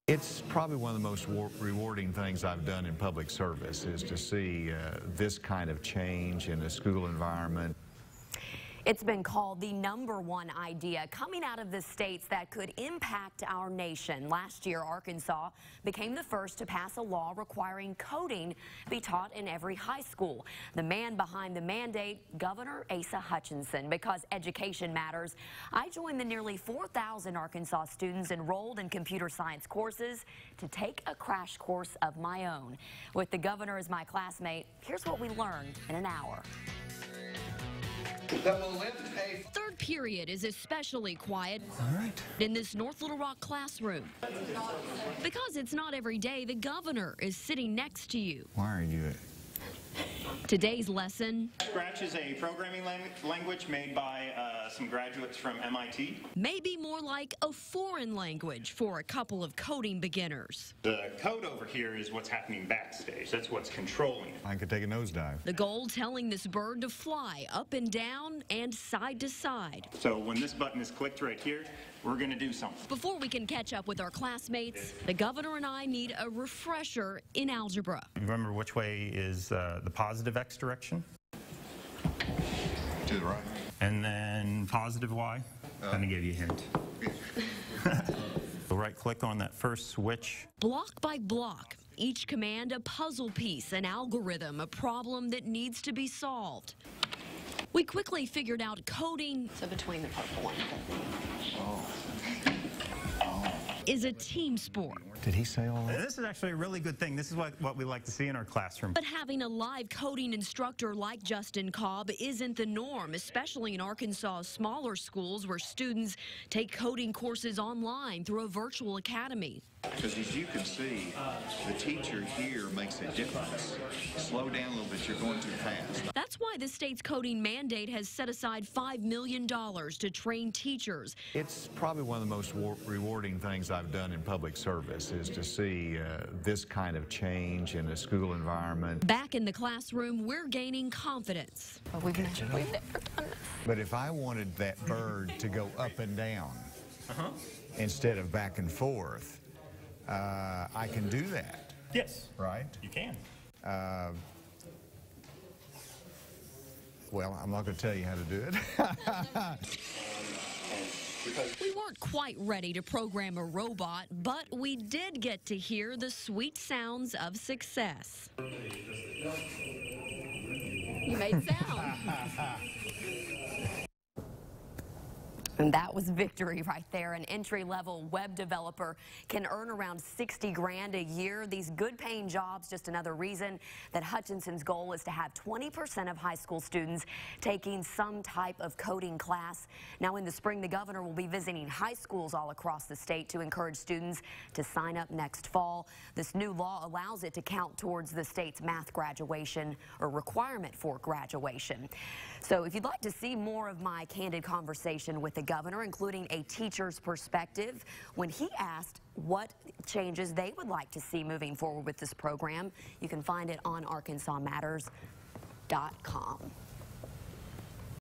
It's probably one of the most rewarding things I've done in public service is to see this kind of change in a school environment. It's been called the #1 idea coming out of the states that could impact our nation. Last year, Arkansas became the first to pass a law requiring coding be taught in every high school. The man behind the mandate, Governor Asa Hutchinson. Because education matters, I joined the nearly 4,000 Arkansas students enrolled in computer science courses to take a crash course of my own. With the governor as my classmate, here's what we learned in an hour. Third period is especially quiet All right. in this North Little Rock classroom. Because it's not every day the governor is sitting next to you. Why are you? Today's lesson. Scratch is a programming language made by some graduates from MIT. Maybe more like a foreign language for a couple of coding beginners. The code over here is what's happening backstage. That's what's controlling it. I could take a nosedive. The goal telling this bird to fly up and down and side to side. So when this button is clicked right here, we're going to do something. Before we can catch up with our classmates, the governor and I need a refresher in algebra. Remember which way is the positive x direction? To the right. And then positive y? I'm going to give you a hint. So right click on that first switch. Block by block, each command a puzzle piece, an algorithm, a problem that needs to be solved. We quickly figured out coding, So between the purple and is a team sport. Did he say all that? This is actually a really good thing. This is what we like to see in our classroom. But having a live coding instructor like Justin Cobb isn't the norm, especially in Arkansas's smaller schools where students take coding courses online through a virtual academy. Because as you can see, the teacher here makes a difference. Slow down a little bit, you're going too fast. That's why the state's coding mandate has set aside $5 million to train teachers. It's probably one of the most rewarding things I've done in public service is to see this kind of change in a school environment. Back in the classroom, we're gaining confidence. we've never done it. But if I wanted that bird to go up and down instead of back and forth, I can do that. Yes. Right? You can. Well, I'm not going to tell you how to do it. We weren't quite ready to program a robot, but we did get to hear the sweet sounds of success. You made sound. And that was victory right there. An entry-level web developer can earn around $60 grand a year. These good-paying jobs, just another reason that Hutchinson's goal is to have 20% of high school students taking some type of coding class. Now, in the spring, the governor will be visiting high schools all across the state to encourage students to sign up next fall. This new law allows it to count towards the state's math graduation or requirement for graduation. So if you'd like to see more of my candid conversation with the governor, including a teacher's perspective, when he asked what changes they would like to see moving forward with this program, you can find it on ArkansasMatters.com.